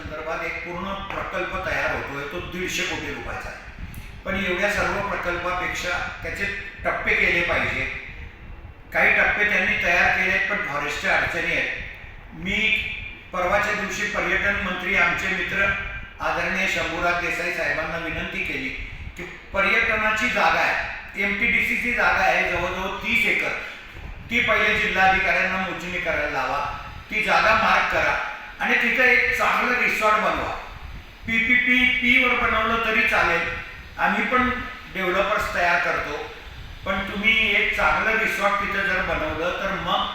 संदर्भात एक पूर्ण प्रकल्प तयार होतोय, तो 150 कोटी रुपयाचा आहे. पण एवढ्या सर्व प्रकल्पापेक्षा त्याचे टप्पे केले पाहिजे. काही टप्पे त्यांनी तयार केले आहेत, पण फॉरेस्टच्या अडचणी आहेत. मी परवाच्या दिवशी पर्यटन मंत्री आमचे मित्र आदरणीय शंभूराज देसाई साहेबांना विनंती केली की पर्यटनाची जागा आहे, MTDCची जागा आहे जवळजवळ 30 एकर, ती पहिले जिल्हाधिकाऱ्यांना मोजणी करायला लावा, ती जागा मार्क करा आणि तिथं एक चांगलं रिसॉर्ट बनवा. PPP वर बनवलं तरी चालेल, आम्ही पण डेव्हलपर्स तयार करतो. पण तुम्ही एक चांगलं रिसॉर्ट तिथं जर बनवलं तर मग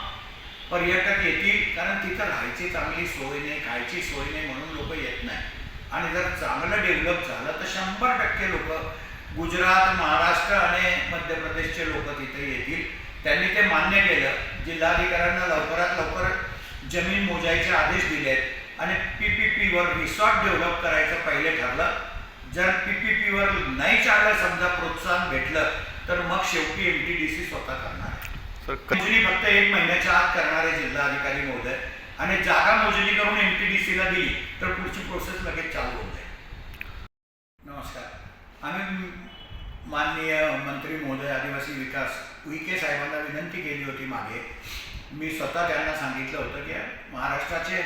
पर्यटक येतील, कारण तिथं राहायची चांगली सोय नाही, खायची सोय नाही, म्हणून लोक येत नाही. आणि जर चांगलं डेव्हलप झालं तर 100% लोक गुजरात, महाराष्ट्र आणि मध्य प्रदेशचे लोक तिथे येतील. त्यांनी ते मान्य केलं. जिल्हाधिकाऱ्यांना लवकरात लवकर जमीन मोजायचे आदेश दिले आहेत आणि PPP वर रिसॉर्ट डेव्हलप करायचं पहिले ठरलं. जर PPP वर नाही चाललं, समजा प्रोत्साहन भेटलं, तर मग शेवटी MTDC स्वतः करणार आहे. मोजणी फक्त 1 महिन्याच्या आत करणारे जिल्हाधिकारी महोदय, आणि जागा मोजणी करून MTDCला दिली तर पुढची प्रोसेस लगेच चालू होऊन जाईल. नमस्कार. आम्ही माननीय मंत्री महोदय आदिवासी विकास उईके साहेबांना विनंती केली होती मागे. मी स्वतः त्यांना सांगितलं होतं की महाराष्ट्राचे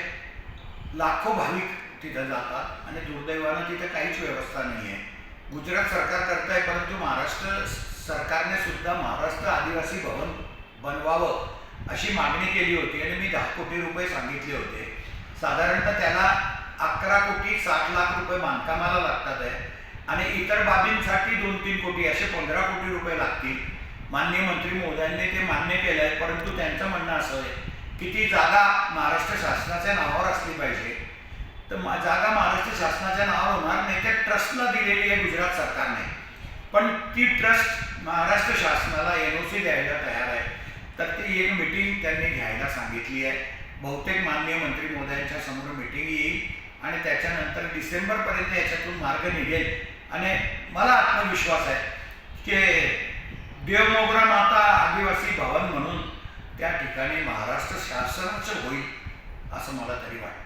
लाखो भाविक तिथं जातात आणि दुर्दैवानं तिथं काहीच व्यवस्था नाही आहे. गुजरात सरकार करत आहे, परंतु महाराष्ट्र सरकारने सुद्धा महाराष्ट्र आदिवासी भवन बनवावं अशी मागणी केली होती आणि मी 10 कोटी रुपये सांगितले होते. साधारणतः त्याला 11 कोटी 60 लाख रुपये बांधकामाला लागतात आहे आणि इतर बाबींसाठी 2-3 कोटी असे 15 कोटी रुपये लागतील. माननीय मंत्री महोदयांनी ते मान्य केलं आहे, परंतु त्यांचं म्हणणं असं आहे की ती जागा महाराष्ट्र शासनाच्या नावावर असली पाहिजे. तर जागा महाराष्ट्र शासनाच्या नावावर होणार नाही, त्या ट्रस्टला दिलेली आहे गुजरात सरकारने, पण ती ट्रस्ट महाराष्ट्र शासनाला NOC द्यायला तयार आहे. तर ती एक मीटिंग त्यांनी घ्यायला सांगितली आहे. बहुतेक माननीय मंत्री महोदयांच्या समोर मीटिंग येईल आणि त्याच्यानंतर डिसेंबरपर्यंत याच्यातून मार्ग निघेल. आणि मला आत्मविश्वास आहे की देवमोगरा माता आदिवासी भवन म्हणून त्या ठिकाणी महाराष्ट्र शासनाचं होईल असं मला तरी वाटतं.